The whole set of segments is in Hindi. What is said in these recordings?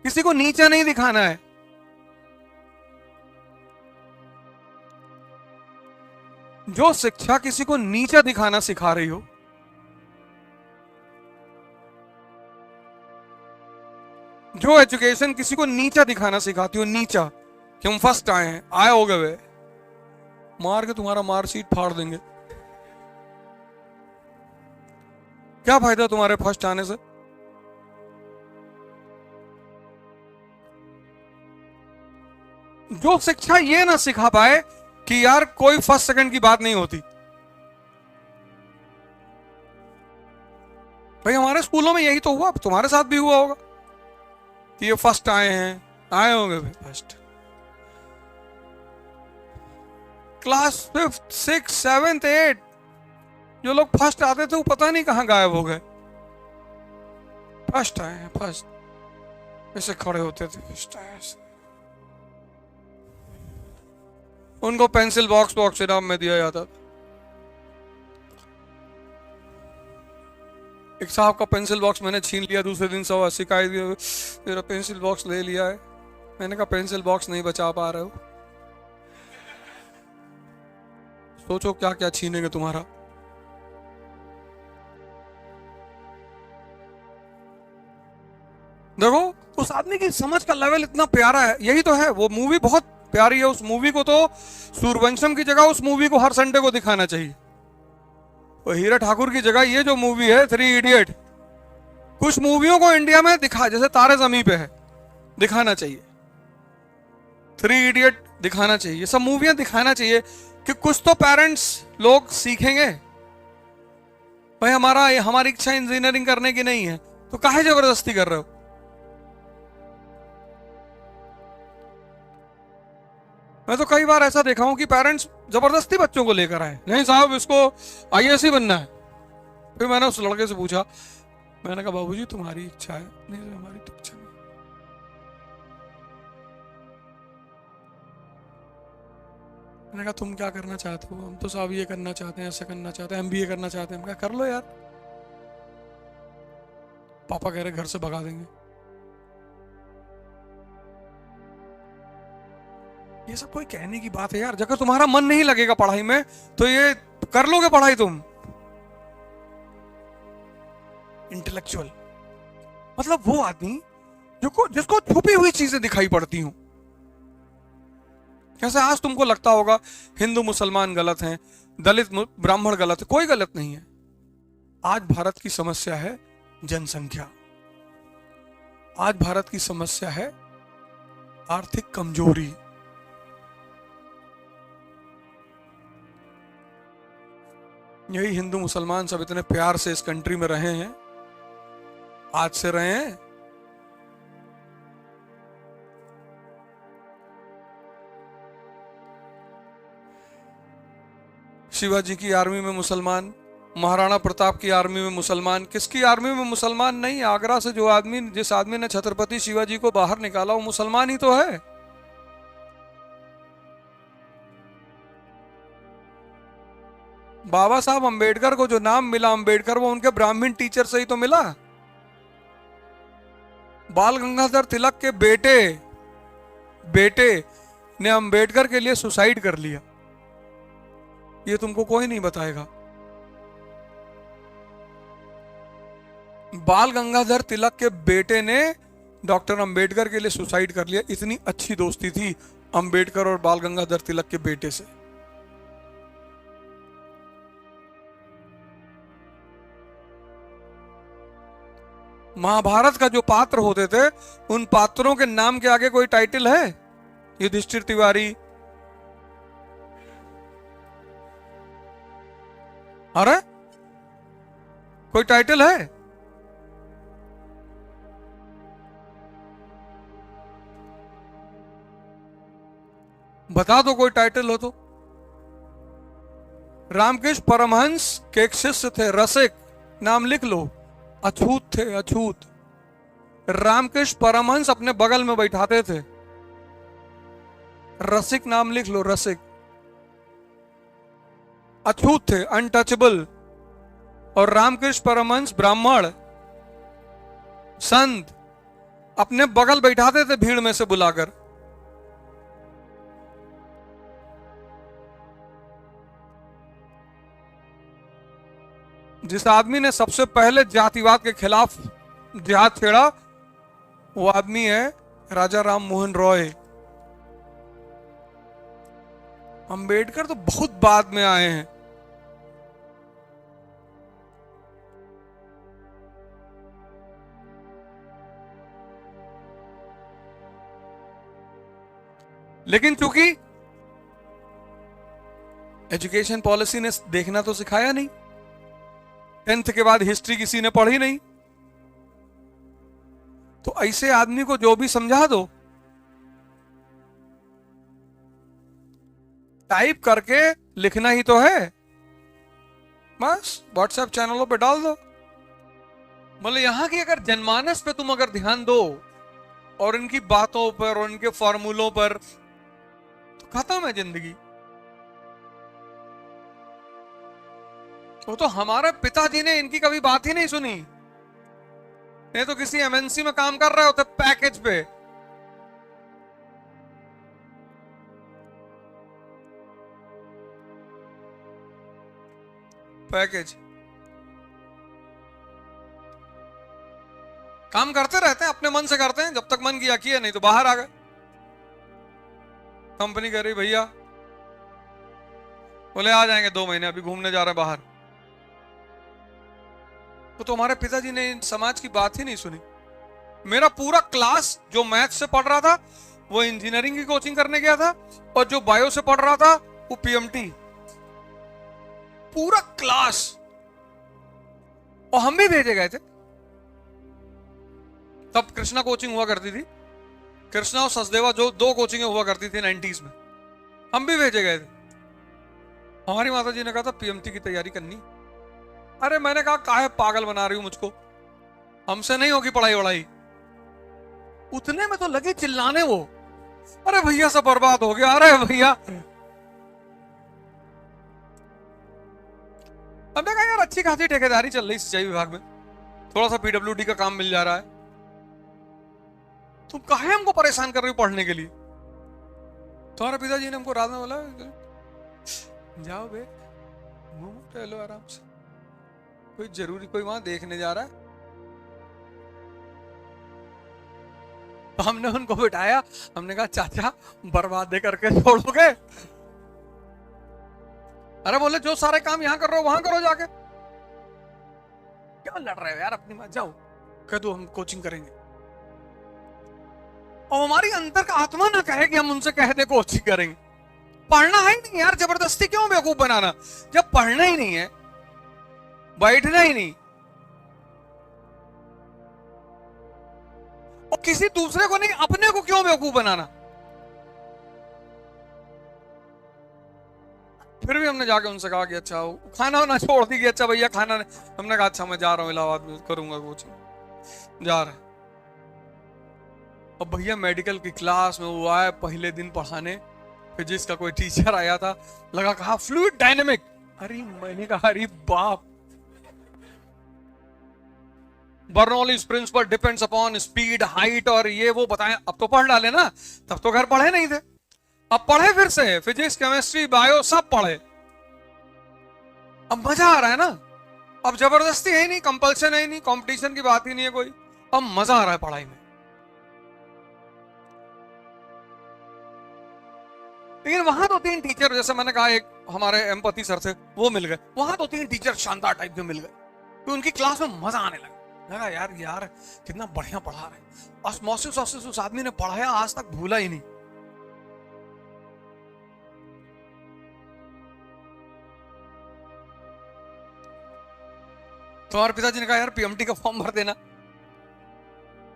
किसी को नीचा नहीं दिखाना है। जो शिक्षा किसी को नीचा दिखाना सिखा रही हो, जो एजुकेशन किसी को नीचा दिखाना सिखाती हो, नीचा कि हम फर्स्ट आए हैं, आए होगे वे, मार के तुम्हारा मार्कशीट फाड़ देंगे। क्या फायदा तुम्हारे फर्स्ट आने से? जो शिक्षा ये ना सिखा पाए कि यार कोई फर्स्ट सेकंड की बात नहीं होती। भाई हमारे स्कूलों में यही तो हुआ, तुम्हारे साथ भी हुआ होगा कि ये फर्स्ट आए हैं, आए होंगे first. Class 5th 6th 7th 8th जो लोग फर्स्ट आते थे वो पता नहीं कहां गायब हो गए। फर्स्ट आए हैं, फर्स्ट ऐसे खड़े होते थे, फर्स्ट आए ऐसे। उनको पेंसिल बॉक्स इनाम में दिया जाता था। एक साहब का पेंसिल बॉक्स मैंने छीन लिया, दूसरे दिन सब शिकायत की, मेरा पेंसिल बॉक्स ले लिया है। मैंने कहा पेंसिल बॉक्स नहीं बचा पा रहे हो, सोचो क्या क्या छीनेंगे तुम्हारा। देखो उस आदमी की समझ का लेवल इतना प्यारा है। यही तो है, वो मूवी बहुत प्यारी है। उस मूवी को तो सूर्यवंशम की जगह उस मूवी को हर संडे को दिखाना चाहिए। और हीरा ठाकुर की जगह ये जो मूवी है 3 इडियट, कुछ मूवियों को इंडिया में दिखा, जैसे तारे जमीन पे है, दिखाना चाहिए। 3 इडियट दिखाना चाहिए, ये सब मूवियां दिखाना चाहिए कि कुछ तो पेरेंट्स लोग सीखेंगे। भाई हमारी इच्छा इंजीनियरिंग करने की नहीं है, तो काहे जबरदस्ती कर रहे हो? मैं तो कई बार ऐसा देखा हूं कि पेरेंट्स जबरदस्ती बच्चों को लेकर आए, नहीं साहब इसको आईएएस ही बनना है। फिर मैंने उस लड़के से पूछा, मैंने कहा बाबूजी तुम्हारी इच्छा है? नहीं सर हमारी तो इच्छा नहीं। मैंने कहा तुम क्या करना चाहते हो? हम तो साहब ये करना चाहते हैं, ऐसा करना चाहते हैं, एमबीए करना चाहते हैं। मैं कहा कर लो यार, पापा कह रहे घर से भगा देंगे। ये सब कोई कहने की बात है यार? अगर तुम्हारा मन नहीं लगेगा पढ़ाई में तो ये कर लोगे पढ़ाई तुम? इंटेलेक्चुअल मतलब वो आदमी जिसको छुपी हुई चीजें दिखाई पड़ती हूं। जैसे आज तुमको लगता होगा हिंदू मुसलमान गलत हैं, दलित ब्राह्मण गलत है, कोई गलत नहीं है। आज भारत की समस्या है जनसंख्या, आज भारत की समस्या है आर्थिक कमजोरी। यही हिंदू मुसलमान सब इतने प्यार से इस कंट्री में रहे हैं, आज से रहे हैं। शिवाजी की आर्मी में मुसलमान, महाराणा प्रताप की आर्मी में मुसलमान, किसकी आर्मी में मुसलमान नहीं? आगरा से जिस आदमी ने छत्रपति शिवाजी को बाहर निकाला वो मुसलमान ही तो है। बाबा साहब अंबेडकर को जो नाम मिला अंबेडकर, वो उनके ब्राह्मण टीचर से ही तो मिला। बाल गंगाधर तिलक के बेटे ने अंबेडकर के लिए सुसाइड कर लिया, ये तुमको कोई नहीं बताएगा। बाल गंगाधर तिलक के बेटे ने डॉक्टर अंबेडकर के लिए सुसाइड कर लिया। इतनी अच्छी दोस्ती थी अंबेडकर और बाल गंगाधर तिलक के बेटे से। महाभारत का जो पात्र होते थे उन पात्रों के नाम के आगे कोई टाइटल है? युधिष्ठिर तिवारी, अरे कोई टाइटल है? बता दो कोई टाइटल हो तो। रामकृष्ण परमहंस के एक शिष्य थे रसिक, नाम लिख लो, अछूत थे, अछूत। रामकृष्ण परमहंस अपने बगल में बैठाते थे, रसिक नाम लिख लो, रसिक। अछूत थे, अनटचेबल। और रामकृष्ण परमहंस ब्राह्मण संत, अपने बगल बैठाते थे भीड़ में से बुलाकर। जिस आदमी ने सबसे पहले जातिवाद के खिलाफ जिहाद छेड़ा, वो आदमी है राजा राम मोहन रॉय। अंबेडकर तो बहुत बाद में आए हैं। लेकिन चूंकि एजुकेशन पॉलिसी ने देखना तो सिखाया नहीं, 10th के बाद हिस्ट्री किसी ने पढ़ी नहीं, तो ऐसे आदमी को जो भी समझा दो, टाइप करके लिखना ही तो है, बस व्हाट्सएप चैनलों पे डाल दो। मतलब यहां की अगर जनमानस पे तुम अगर ध्यान दो और इनकी बातों पर और इनके फॉर्मूलों पर, तो खत्म है जिंदगी। वो तो हमारे पिताजी ने इनकी कभी बात ही नहीं सुनी। ये तो किसी एमएनसी में काम कर रहे होते पैकेज पे। पैकेज काम करते रहते हैं, अपने मन से करते हैं, जब तक मन किया किया, नहीं तो बाहर आ गए। कंपनी कह रही भैया, बोले आ जाएंगे 2 महीने, अभी घूमने जा रहे हैं बाहर। तो हमारे पिताजी ने समाज की बात ही नहीं सुनी। मेरा पूरा क्लास जो मैथ से पढ़ रहा था वो इंजीनियरिंग की कोचिंग करने गया था, और जो बायो से पढ़ रहा था वो पीएमटी। पूरा क्लास, और हम भी भेजे गए थे। तब कृष्णा कोचिंग हुआ करती थी, कृष्णा और सचदेवा जो 2 कोचिंगें हुआ करती थी 90s में, हम भी भेजे गए थे। हमारी माता जी ने कहा था पीएमटी की तैयारी करनी। अरे मैंने कहा काहे पागल बना रही हूं मुझको, हमसे नहीं होगी पढ़ाई वढ़ाई। उतने में तो लगी चिल्लाने वो, अरे भैया सब बर्बाद हो गया, अरे भैया। हमने कहा यार अच्छी खासी ठेकेदारी चल रही सिंचाई विभाग में, थोड़ा सा पीडब्ल्यूडी का काम मिल जा रहा है, तुम काहे हमको परेशान कर रही हो पढ़ने के लिए। तुम्हारे पिताजी ने हमको रात में बोला जाओ बे घूमो टहलो आराम से, कोई जरूरी कोई वहां देखने जा रहा है। तो हमने उनको बिठाया, हमने कहा चाचा बर्बाद करके छोड़ोगे। अरे बोले जो सारे काम यहां कर रहे हो वहां करो जाके, क्या लड़ रहे हो यार अपनी बात, जाओ कह दो हम कोचिंग करेंगे। और हमारी अंदर का आत्मा ना कहे कि हम उनसे कह दे कोचिंग करेंगे। पढ़ना है ही नहीं यार, जबरदस्ती क्यों बेवकूफ बनाना, जब पढ़ना ही नहीं है, बैठना ही नहीं, और किसी दूसरे को नहीं अपने को क्यों बेवकूफ बनाना। फिर भी हमने जाके उनसे कहा कि अच्छा खाना वाना छोड़ दी, अच्छा भैया खाना नहीं। हमने कहा अच्छा मैं जा रहा हूं इलाहाबाद में करूंगा कोचिंग, जा रहे। और भैया मेडिकल की क्लास में वो आया पहले दिन पढ़ाने, फिजिक्स का कोई टीचर आया था, लगा कहा फ्लूइड डायनेमिक। अरे मैंने कहा अरे बाप, Bernoulli's principle depends upon speed height और ये वो बताएं। अब तो पढ़ डाले ना, तब तो घर पढ़े नहीं थे, अब पढ़े फिर से, फिजिक्स केमिस्ट्री बायो सब पढ़े। अब मजा आ रहा है ना, अब जबरदस्ती है ही नहीं, कंपल्सन है ही नहीं, कंपटीशन की बात ही नहीं है कोई, अब मजा आ रहा है पढ़ाई में। लेकिन वहां 2-3 टीचर, जैसे मैंने कहा एक हमारे एम्पैथी सर थे वो मिल गए, वहां 2-3 टीचर शानदार टाइप के मिल गए, तो उनकी क्लास में मजा आने लगा। यार कितना बढ़िया पढ़ा रहे, ऑस्मोसिस उस आदमी ने पढ़ाया आज तक भूला ही नहीं। तो हमारे पिताजी ने कहा यार पीएमटी का फॉर्म भर देना।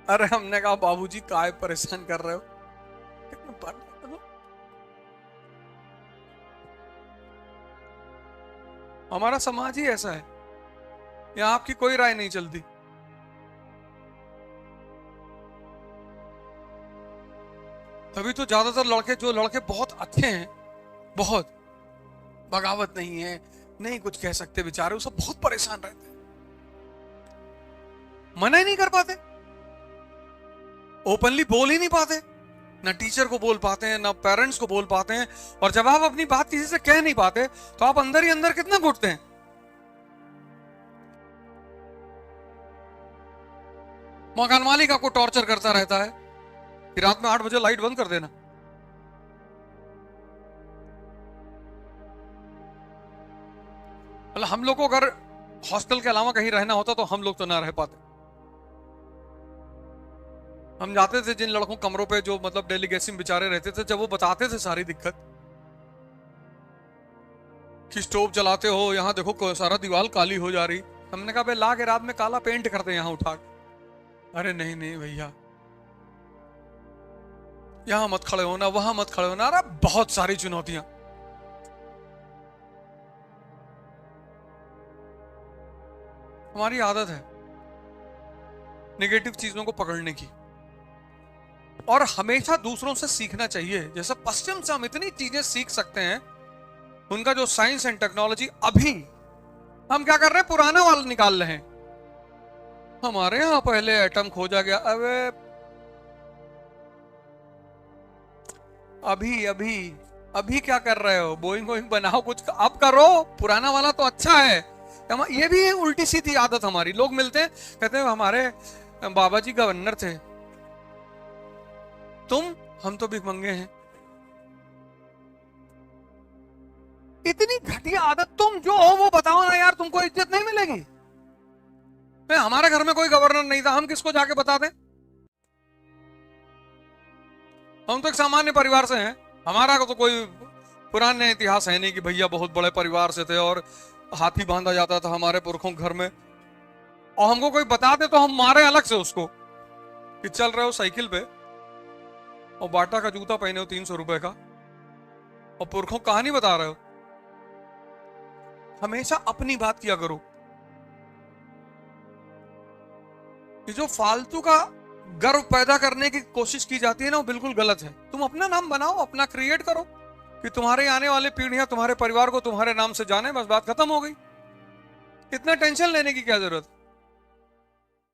अरे हमने कहा बाबूजी काय परेशान कर रहे हो, हमारा समाज ही ऐसा है, यहां आपकी कोई राय नहीं चलती। तभी तो ज्यादातर लड़के बहुत अच्छे हैं, बहुत बगावत नहीं है, नहीं कुछ कह सकते बेचारे, वो सब बहुत परेशान रहते हैं, मना ही नहीं कर पाते। ओपनली बोल ही नहीं पाते, ना टीचर को बोल पाते हैं, ना पेरेंट्स को बोल पाते हैं। और जब आप अपनी बात किसी से कह नहीं पाते तो आप अंदर ही अंदर कितना घुटते हैं। मकान मालिक आपको टॉर्चर करता रहता है कि रात में 8 बजे लाइट बंद कर देना। मतलब हम लोग को अगर हॉस्टल के अलावा कहीं रहना होता तो हम लोग तो ना रह पाते। हम जाते थे जिन लड़कों कमरों पे, जो मतलब डेलीगेसी में बेचारे रहते थे, जब वो बताते थे सारी दिक्कत कि स्टोव जलाते हो, यहाँ देखो सारा दीवार काली हो जा रही, हमने कहा भाई ला के रात में काला पेंट करते यहाँ उठा के। अरे नहीं नहीं भैया, यहां मत खड़े होना, वहां मत खड़े होना। अरे बहुत सारी चुनौतियां। हमारी आदत है नेगेटिव चीजों को पकड़ने की, और हमेशा दूसरों से सीखना चाहिए। जैसे पश्चिम से हम इतनी चीजें सीख सकते हैं, उनका जो साइंस एंड टेक्नोलॉजी, अभी हम क्या कर रहे हैं, पुराना वाला निकाल रहे हैं। हमारे यहां पहले एटम खोजा गया, अबे अभी अभी अभी क्या कर रहे हो, बोइंग बोइंग बनाओ, कुछ अब करो, पुराना वाला तो अच्छा है। ये भी है उल्टी सीधी आदत हमारी। लोग मिलते हैं कहते हैं हमारे बाबा जी गवर्नर थे, हम तो भिखमंगे हैं। इतनी घटिया आदत। तुम जो हो वो बताओ ना यार, तुमको इज्जत नहीं मिलेगी। हमारे घर में कोई गवर्नर नहीं था, हम किसको जाके बता दें? हम तो एक सामान्य परिवार से हैं, हमारा तो कोई पुराने इतिहास है नहीं कि भैया बहुत बड़े परिवार से थे और हाथी बांधा जाता था हमारे पुरखों घर में, और हमको कोई बता दे तो हम मारे अलग से उसको कि चल रहे हो साइकिल पे और बाटा का जूता पहने हो 300 रुपए का, और पुरखों कहानी बता रहे हो। हमेशा अपनी बात किया करो। ये जो फालतू का गर्व पैदा करने की कोशिश की जाती है ना, वो बिल्कुल गलत है। तुम अपना नाम बनाओ, अपना क्रिएट करो कि तुम्हारे आने वाले पीढ़ियां तुम्हारे परिवार को तुम्हारे नाम से जाने, बस बात खत्म हो गई। इतना टेंशन लेने की क्या जरूरत।